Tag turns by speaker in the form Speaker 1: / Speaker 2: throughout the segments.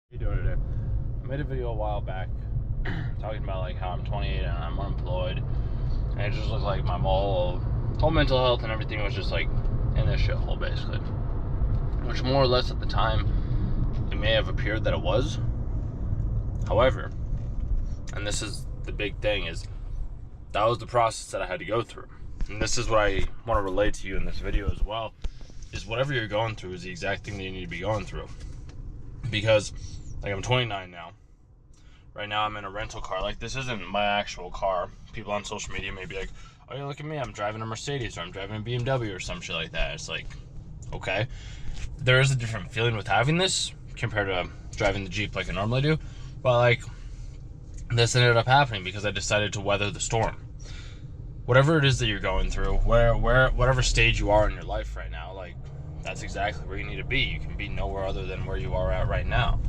Speaker 1: How you doing today? I made a video a while back talking about like how I'm 28 and I'm unemployed, and it just looked like my whole mental health and everything was just like in this shithole basically. Which more or less at the time it may have appeared that it was. However, and this is the big thing, is that was the process that I had to go through. And this is what I want to relate to you in this video as well, is whatever you're going through is the exact thing that you need to be going through. Because like I'm 29 now. Right now I'm in a rental car. Like, this isn't my actual car. People on social media may be like, oh yeah, look at me, I'm driving a Mercedes or I'm driving a BMW or some shit like that. It's like, okay. There is a different feeling with having this compared to driving the Jeep like I normally do. But like, this ended up happening because I decided to weather the storm. Whatever it is that you're going through, whatever stage you are in your life right now, like, that's exactly where you need to be. You can be nowhere other than where you are at right now.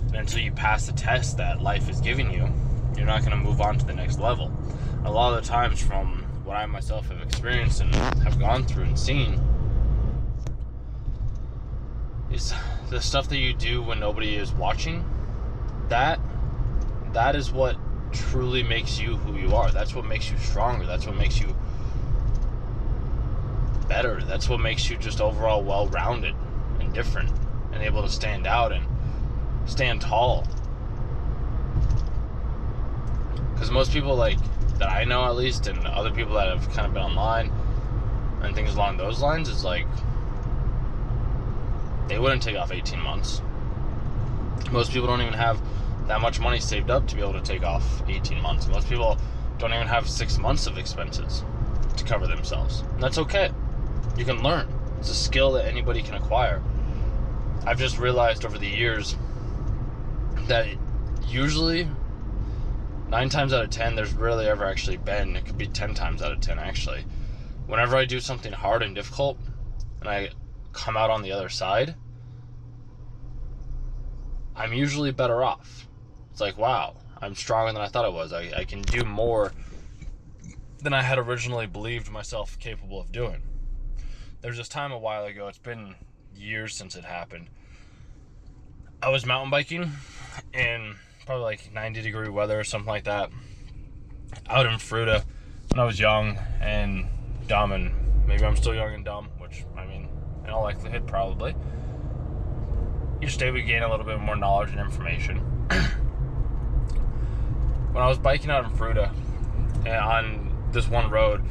Speaker 1: And until you pass the test that life is giving you, you're not going to move on to the next level. A lot of the times, from what I myself have experienced and have gone through and seen, is the stuff that you do when nobody is watching. That is what truly makes you who you are. That's what makes you stronger. That's what makes you better. That's what makes you just overall well-rounded and different and able to stand out and stand tall. Because most people, like, that I know at least, and other people that have kind of been online and things along those lines, is like, they wouldn't take off 18 months. Most people don't even have that much money saved up to be able to take off 18 months. Most people don't even have 6 months of expenses to cover themselves. And that's okay. You can learn. It's a skill that anybody can acquire. I've just realized over the years that usually 9 times out of 10, there's rarely ever actually been, it could be 10 times out of 10 actually, whenever I do something hard and difficult and I come out on the other side, I'm usually better off. It's like, wow, I'm stronger than I thought I was. I can do more than I had originally believed myself capable of doing. There's this time a while ago, it's been years since it happened. I was mountain biking in probably like 90-degree weather or something like that, out in Fruta when I was young and dumb, and maybe I'm still young and dumb, which, I mean, in all likelihood, probably. Each day we gain a little bit more knowledge and information. When I was biking out in Fruta on this one road,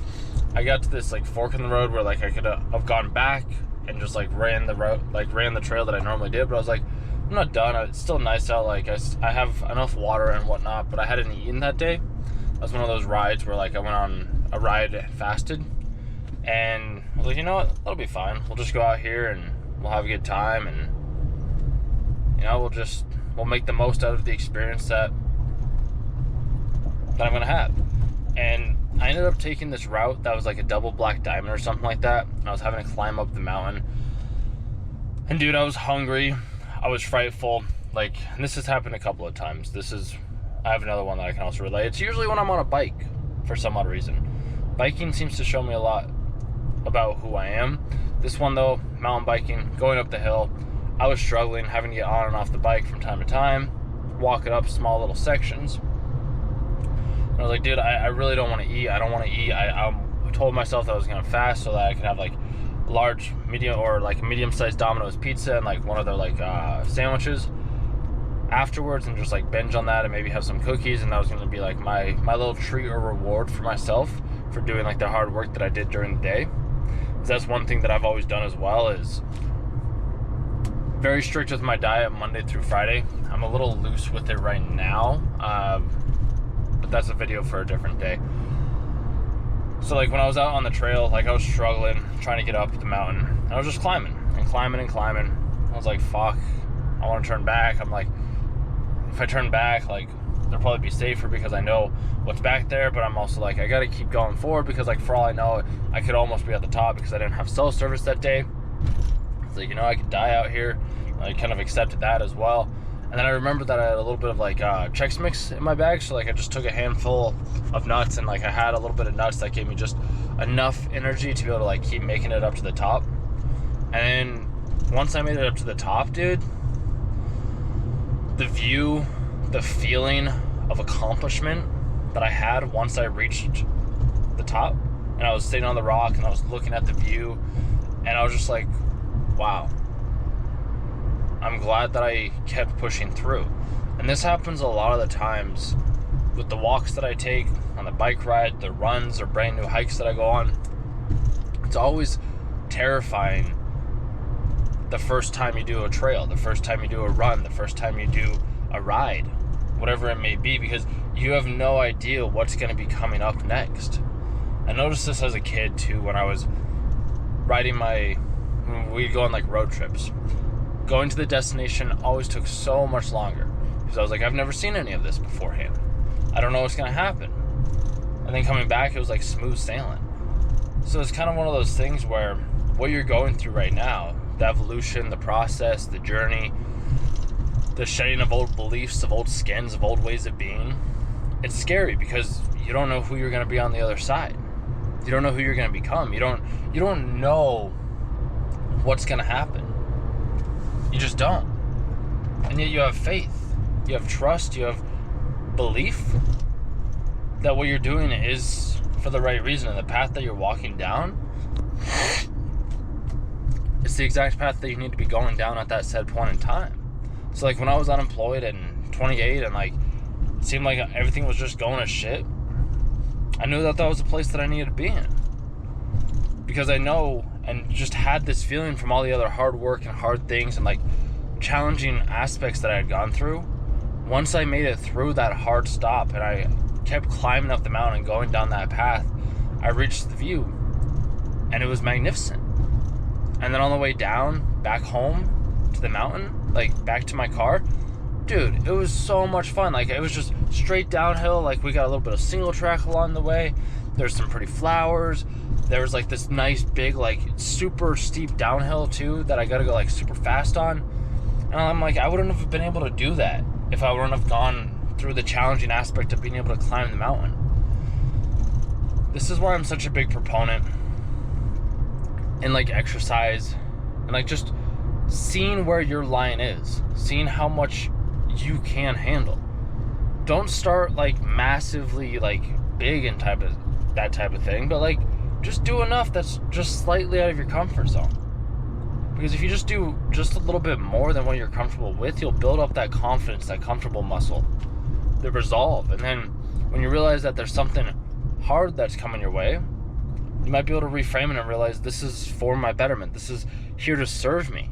Speaker 1: I got to this like fork in the road where like I could have gone back and just like ran the trail that I normally did, but I was like, I'm not done. It's still nice out. Like, I have enough water and whatnot, but I hadn't eaten that day. That was one of those rides where like I went on a ride fasted, and I was like, you know what, that'll be fine. We'll just go out here and we'll have a good time, and you know, we'll make the most out of the experience that I'm gonna have. And I ended up taking this route that was like a double black diamond or something like that, and I was having to climb up the mountain. And dude, I was hungry, I was frightful. Like, and this has happened a couple of times. I have another one that I can also relate. It's usually when I'm on a bike for some odd reason. Biking seems to show me a lot about who I am. This one though, mountain biking, going up the hill, I was struggling, having to get on and off the bike from time to time, walking up small little sections. And I was like, dude, I really don't want to eat. I don't want to eat. I told myself that I was going to fast so that I could have like large, medium, or like a medium-sized Domino's pizza and like one of their like sandwiches afterwards, and just like binge on that and maybe have some cookies, and that was going to be like my little treat or reward for myself for doing like the hard work that I did during the day. Because that's one thing that I've always done as well, is very strict with my diet Monday through Friday. I'm a little loose with it right now, but that's a video for a different day. So like when I was out on the trail, like I was struggling, trying to get up the mountain, and I was just climbing and climbing and climbing. I was like, fuck, I want to turn back. I'm like, if I turn back, like, they'll probably be safer because I know what's back there, but I'm also like, I gotta keep going forward because like for all I know, I could almost be at the top because I didn't have cell service that day. It's like, you know, I could die out here. I kind of accepted that as well. And then I remembered that I had a little bit of like Chex Mix in my bag, so like I just took a handful of nuts, and like I had a little bit of nuts that gave me just enough energy to be able to like keep making it up to the top. And then once I made it up to the top, dude, the view, the feeling of accomplishment that I had once I reached the top, and I was sitting on the rock and I was looking at the view, and I was just like, wow, I'm glad that I kept pushing through. And this happens a lot of the times with the walks that I take, on the bike ride, the runs or brand new hikes that I go on. It's always terrifying the first time you do a trail, the first time you do a run, the first time you do a ride, whatever it may be, because you have no idea what's going to be coming up next. I noticed this as a kid too, when I was riding we'd go on like road trips. Going to the destination always took so much longer because I was like, I've never seen any of this beforehand. I don't know what's going to happen. And then coming back, it was like smooth sailing. So it's kind of one of those things where what you're going through right now, the evolution, the process, the journey, the shedding of old beliefs, of old skins, of old ways of being, it's scary because you don't know who you're going to be on the other side. You don't know who you're going to become. You don't know what's going to happen. You just don't. And yet you have faith. You have trust. You have belief that what you're doing is for the right reason, and the path that you're walking down, it's the exact path that you need to be going down at that said point in time. So like when I was unemployed and 28 and like it seemed like everything was just going to shit, I knew that was the place that I needed to be in, because I know and just had this feeling from all the other hard work and hard things and like challenging aspects that I had gone through. Once I made it through that hard stop and I kept climbing up the mountain and going down that path, I reached the view and it was magnificent. And then on the way down back home to the mountain, like back to my car, dude, it was so much fun. Like it was just straight downhill. Like we got a little bit of single track along the way. There's some pretty flowers. There was like this nice big like super steep downhill too that I gotta go like super fast on. And I'm like, I wouldn't have been able to do that if I wouldn't have gone through the challenging aspect of being able to climb the mountain. This is why I'm such a big proponent in like exercise and like just seeing where your line is, seeing how much you can handle. Don't start like massively like big and that type of thing, but like just do enough that's just slightly out of your comfort zone. Because if you just do just a little bit more than what you're comfortable with, you'll build up that confidence, that comfortable muscle, the resolve. And then when you realize that there's something hard that's coming your way, you might be able to reframe it and realize this is for my betterment. This is here to serve me.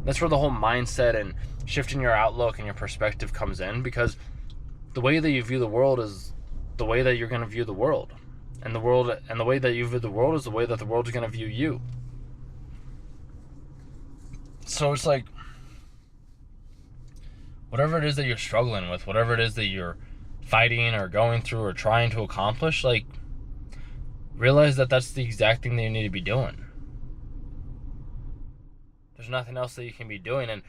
Speaker 1: That's where the whole mindset and shifting your outlook and your perspective comes in, because the way that you view the world is the way that you're going to view the world. And the way that you view the world is the way that the world is going to view you. So it's like, whatever it is that you're struggling with, whatever it is that you're fighting or going through or trying to accomplish, like, realize that that's the exact thing that you need to be doing. There's nothing else that you can be doing. And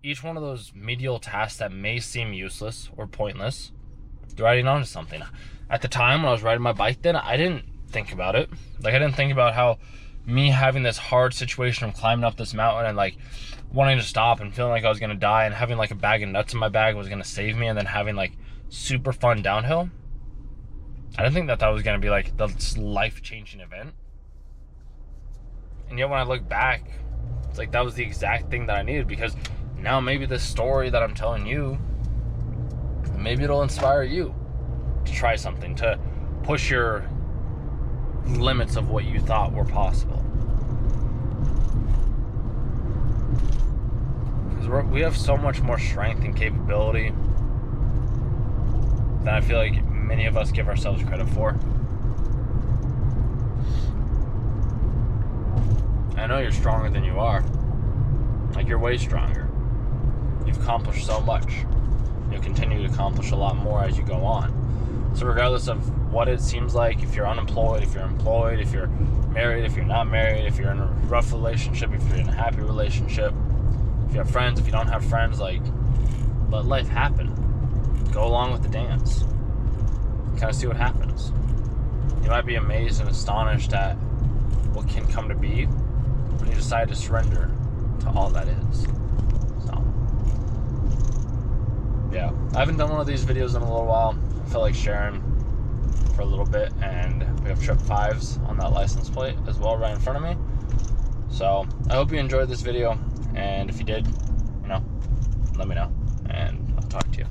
Speaker 1: each one of those medial tasks that may seem useless or pointless, you're riding on to something. At the time when I was riding my bike then, I didn't think about it. Like, I didn't think about how me having this hard situation of climbing up this mountain and like wanting to stop and feeling like I was going to die and having like a bag of nuts in my bag was going to save me, and then having like super fun downhill. I didn't think that was going to be like this life-changing event. And yet when I look back, it's like that was the exact thing that I needed, because now maybe this story that I'm telling you, maybe it'll inspire you to try something, to push your limits of what you thought were possible. Because we have so much more strength and capability than I feel like many of us give ourselves credit for. I know you're stronger than you are. Like, you're way stronger. You've accomplished so much. You'll continue to accomplish a lot more as you go on. So regardless of what it seems like, if you're unemployed, if you're employed, if you're married, if you're not married, if you're in a rough relationship, if you're in a happy relationship, if you have friends, if you don't have friends, like, let life happen. Go along with the dance. Kind of see what happens. You might be amazed and astonished at what can come to be when you decide to surrender to all that is. So, I haven't done one of these videos in a little while. I feel like sharing for a little bit, and we have trip 5s on that license plate as well right in front of me. So I hope you enjoyed this video, and if you did, let me know, and I'll talk to you.